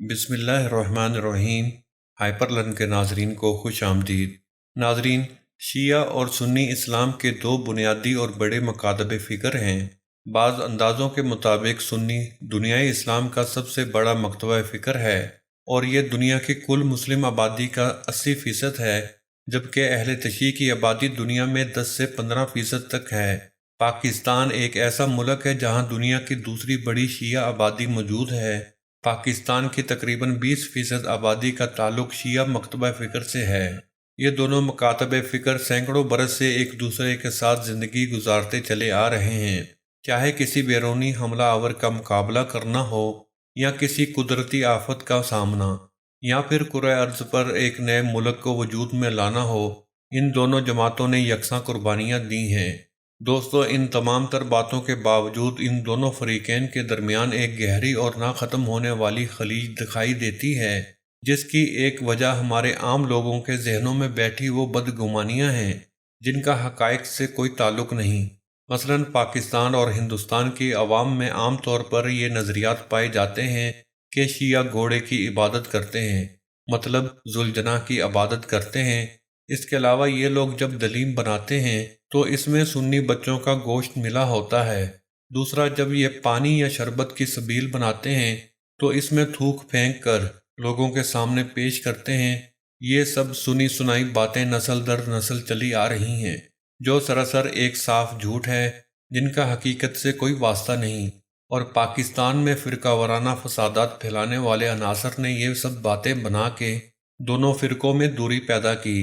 بسم اللہ الرحمن الرحیم۔ ہائپر لرن کے ناظرین کو خوش آمدید۔ ناظرین، شیعہ اور سنی اسلام کے دو بنیادی اور بڑے مکاتب فکر ہیں۔ بعض اندازوں کے مطابق سنی دنیائے اسلام کا سب سے بڑا مکتبہ فکر ہے اور یہ دنیا کی کل مسلم آبادی کا 80% ہے، جبکہ اہل تشیع کی آبادی دنیا میں 10 سے 15% تک ہے۔ پاکستان ایک ایسا ملک ہے جہاں دنیا کی دوسری بڑی شیعہ آبادی موجود ہے۔ پاکستان کی تقریباً 20% آبادی کا تعلق شیعہ مکتبہ فکر سے ہے۔ یہ دونوں مکاتب فکر سینکڑوں برس سے ایک دوسرے کے ساتھ زندگی گزارتے چلے آ رہے ہیں، چاہے کسی بیرونی حملہ آور کا مقابلہ کرنا ہو یا کسی قدرتی آفت کا سامنا، یا پھر کرۂ ارض پر ایک نئے ملک کو وجود میں لانا ہو، ان دونوں جماعتوں نے یکساں قربانیاں دی ہیں۔ دوستو، ان تمام تر باتوں کے باوجود ان دونوں فریقین کے درمیان ایک گہری اور نہ ختم ہونے والی خلیج دکھائی دیتی ہے، جس کی ایک وجہ ہمارے عام لوگوں کے ذہنوں میں بیٹھی وہ بدگمانیاں ہیں جن کا حقائق سے کوئی تعلق نہیں۔ مثلاً پاکستان اور ہندوستان کی عوام میں عام طور پر یہ نظریات پائے جاتے ہیں کہ شیعہ گھوڑے کی عبادت کرتے ہیں، مطلب ذوالجناح کی عبادت کرتے ہیں۔ اس کے علاوہ یہ لوگ جب دلیم بناتے ہیں تو اس میں سنی بچوں کا گوشت ملا ہوتا ہے۔ دوسرا، جب یہ پانی یا شربت کی سبیل بناتے ہیں تو اس میں تھوک پھینک کر لوگوں کے سامنے پیش کرتے ہیں۔ یہ سب سنی سنائی باتیں نسل در نسل چلی آ رہی ہیں، جو سراسر ایک صاف جھوٹ ہے، جن کا حقیقت سے کوئی واسطہ نہیں، اور پاکستان میں فرقہ وارانہ فسادات پھیلانے والے عناصر نے یہ سب باتیں بنا کے دونوں فرقوں میں دوری پیدا کی۔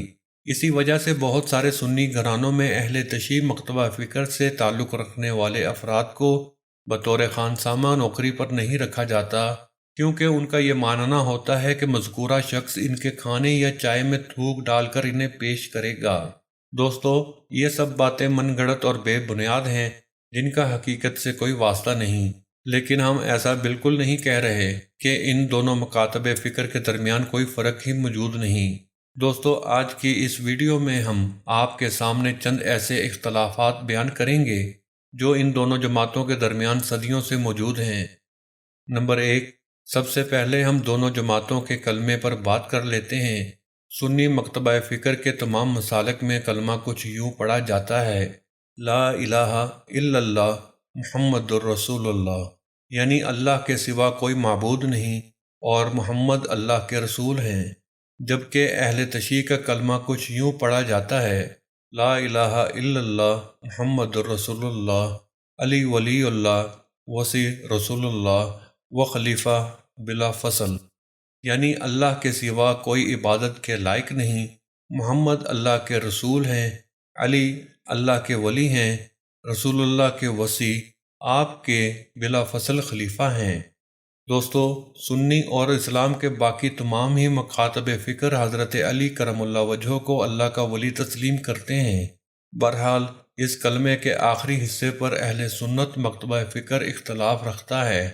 اسی وجہ سے بہت سارے سنی گھرانوں میں اہل تشیع مکتبہ فکر سے تعلق رکھنے والے افراد کو بطور خانسامہ نوکری پر نہیں رکھا جاتا، کیونکہ ان کا یہ ماننا ہوتا ہے کہ مذکورہ شخص ان کے کھانے یا چائے میں تھوک ڈال کر انہیں پیش کرے گا۔ دوستو، یہ سب باتیں من گھڑت اور بے بنیاد ہیں، جن کا حقیقت سے کوئی واسطہ نہیں، لیکن ہم ایسا بالکل نہیں کہہ رہے کہ ان دونوں مکاتب فکر کے درمیان کوئی فرق ہی موجود نہیں۔ دوستو، آج کی اس ویڈیو میں ہم آپ کے سامنے چند ایسے اختلافات بیان کریں گے جو ان دونوں جماعتوں کے درمیان صدیوں سے موجود ہیں۔ نمبر 1، سب سے پہلے ہم دونوں جماعتوں کے کلمے پر بات کر لیتے ہیں۔ سنی مکتبہ فکر کے تمام مسالک میں کلمہ کچھ یوں پڑھا جاتا ہے: لا الہ الا اللہ محمد الرسول اللہ، یعنی اللہ کے سوا کوئی معبود نہیں اور محمد اللہ کے رسول ہیں۔ جبکہ اہل تشیع کا کلمہ کچھ یوں پڑھا جاتا ہے: لا الہ الا اللہ محمد الرسول اللہ، علی ولی اللہ، وصی رسول اللہ، و خلیفہ بلا فصل، یعنی اللہ کے سوا کوئی عبادت کے لائق نہیں، محمد اللہ کے رسول ہیں، علی اللہ کے ولی ہیں، رسول اللہ کے وصی، آپ کے بلا فصل خلیفہ ہیں۔ دوستو، سنی اور اسلام کے باقی تمام ہی مکاتب فکر حضرت علی کرم اللہ وجہہ کو اللہ کا ولی تسلیم کرتے ہیں۔ بہرحال، اس کلمے کے آخری حصے پر اہل سنت مکتبہ فکر اختلاف رکھتا ہے،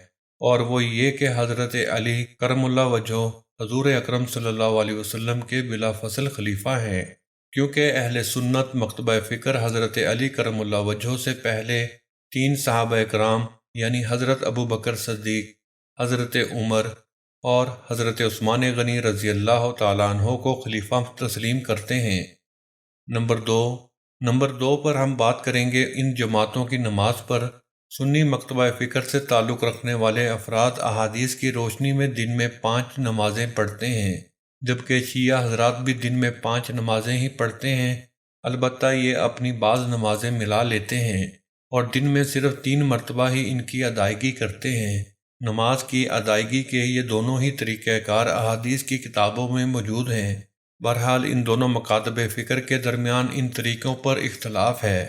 اور وہ یہ کہ حضرت علی کرم اللہ وجہہ حضور اکرم صلی اللہ علیہ وسلم کے بلا فصل خلیفہ ہیں، کیونکہ اہل سنت مکتبہ فکر حضرت علی کرم اللہ وجہہ سے پہلے 3 صحابہ کرام یعنی حضرت ابو بکر صدیق، حضرت عمر اور حضرت عثمان غنی رضی اللہ تعالیٰ عنہ کو خلیفہ تسلیم کرتے ہیں۔ نمبر دو پر ہم بات کریں گے ان جماعتوں کی نماز پر۔ سنی مکتبہ فکر سے تعلق رکھنے والے افراد احادیث کی روشنی میں دن میں 5 نمازیں پڑھتے ہیں، جبکہ شیعہ حضرات بھی دن میں 5 نمازیں ہی پڑھتے ہیں، البتہ یہ اپنی بعض نمازیں ملا لیتے ہیں اور دن میں صرف 3 مرتبہ ہی ان کی ادائیگی کرتے ہیں۔ نماز کی ادائیگی کے یہ دونوں ہی طریقہ کار احادیث کی کتابوں میں موجود ہیں۔ بہرحال، ان دونوں مکاتب فکر کے درمیان ان طریقوں پر اختلاف ہے۔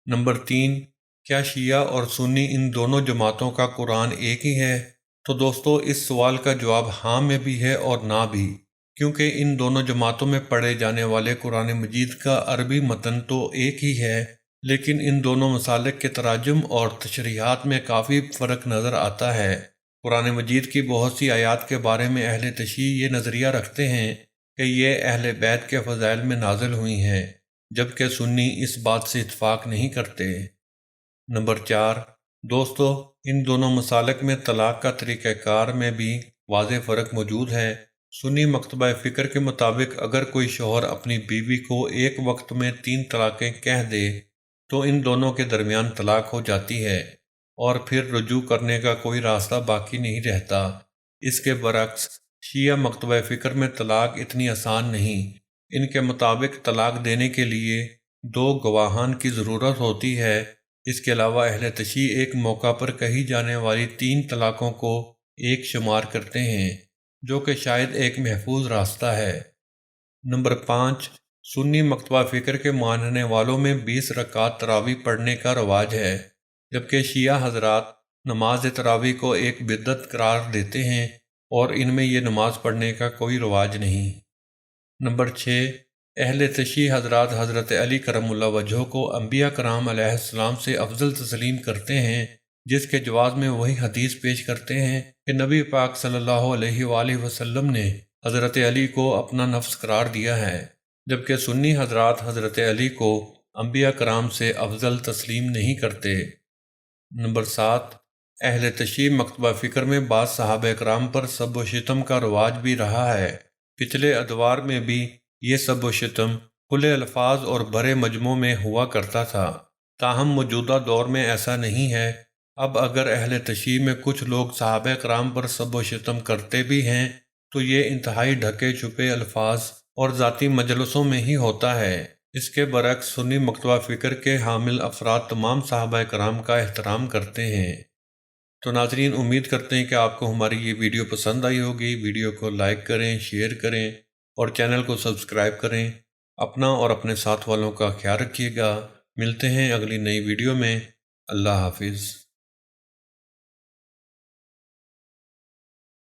نمبر 3، کیا شیعہ اور سنی ان دونوں جماعتوں کا قرآن ایک ہی ہے؟ تو دوستو، اس سوال کا جواب ہاں میں بھی ہے اور نہ بھی، کیونکہ ان دونوں جماعتوں میں پڑھے جانے والے قرآن مجید کا عربی متن تو ایک ہی ہے، لیکن ان دونوں مسالک کے تراجم اور تشریحات میں کافی فرق نظر آتا ہے۔ قرآن مجید کی بہت سی آیات کے بارے میں اہل تشیع یہ نظریہ رکھتے ہیں کہ یہ اہل بیت کے فضائل میں نازل ہوئی ہیں، جبکہ سنی اس بات سے اتفاق نہیں کرتے۔ نمبر 4، دوستو، ان دونوں مسالک میں طلاق کا طریقہ کار میں بھی واضح فرق موجود ہے۔ سنی مکتبہ فکر کے مطابق اگر کوئی شوہر اپنی بیوی کو ایک وقت میں 3 طلاقیں کہہ دے تو ان دونوں کے درمیان طلاق ہو جاتی ہے اور پھر رجوع کرنے کا کوئی راستہ باقی نہیں رہتا۔ اس کے برعکس شیعہ مکتبہ فکر میں طلاق اتنی آسان نہیں۔ ان کے مطابق طلاق دینے کے لیے 2 گواہان کی ضرورت ہوتی ہے۔ اس کے علاوہ اہل تشیع ایک موقع پر کہی جانے والی 3 طلاقوں کو ایک شمار کرتے ہیں، جو کہ شاید ایک محفوظ راستہ ہے۔ نمبر 5، سنی مکتبہ فکر کے ماننے والوں میں 20 رکعت تراویح پڑھنے کا رواج ہے، جبکہ شیعہ حضرات نماز تراویح کو ایک بدعت قرار دیتے ہیں اور ان میں یہ نماز پڑھنے کا کوئی رواج نہیں۔ نمبر 6، اہل تشیع حضرات حضرت علی کرم اللہ وجہہ کو انبیاء کرام علیہ السلام سے افضل تسلیم کرتے ہیں، جس کے جواز میں وہی حدیث پیش کرتے ہیں کہ نبی پاک صلی اللہ علیہ وآلہ وسلم نے حضرت علی کو اپنا نفس قرار دیا ہے، جبکہ سنی حضرات حضرت علی کو انبیاء کرام سے افضل تسلیم نہیں کرتے۔ نمبر 7، اہل تشیع مکتبہ فکر میں بعض صحابہ کرام پر سب و شتم کا رواج بھی رہا ہے۔ پچھلے ادوار میں بھی یہ سب و شتم کھلے الفاظ اور بڑے مجموع میں ہوا کرتا تھا، تاہم موجودہ دور میں ایسا نہیں ہے۔ اب اگر اہل تشیع میں کچھ لوگ صحابہ کرام پر سب و شتم کرتے بھی ہیں تو یہ انتہائی ڈھکے چھپے الفاظ اور ذاتی مجلسوں میں ہی ہوتا ہے۔ اس کے برعکس سنی مکتبہ فکر کے حامل افراد تمام صحابہ کرام کا احترام کرتے ہیں۔ تو ناظرین، امید کرتے ہیں کہ آپ کو ہماری یہ ویڈیو پسند آئی ہوگی۔ ویڈیو کو لائک کریں، شیئر کریں اور چینل کو سبسکرائب کریں۔ اپنا اور اپنے ساتھ والوں کا خیال رکھیے گا۔ ملتے ہیں اگلی نئی ویڈیو میں۔ اللہ حافظ۔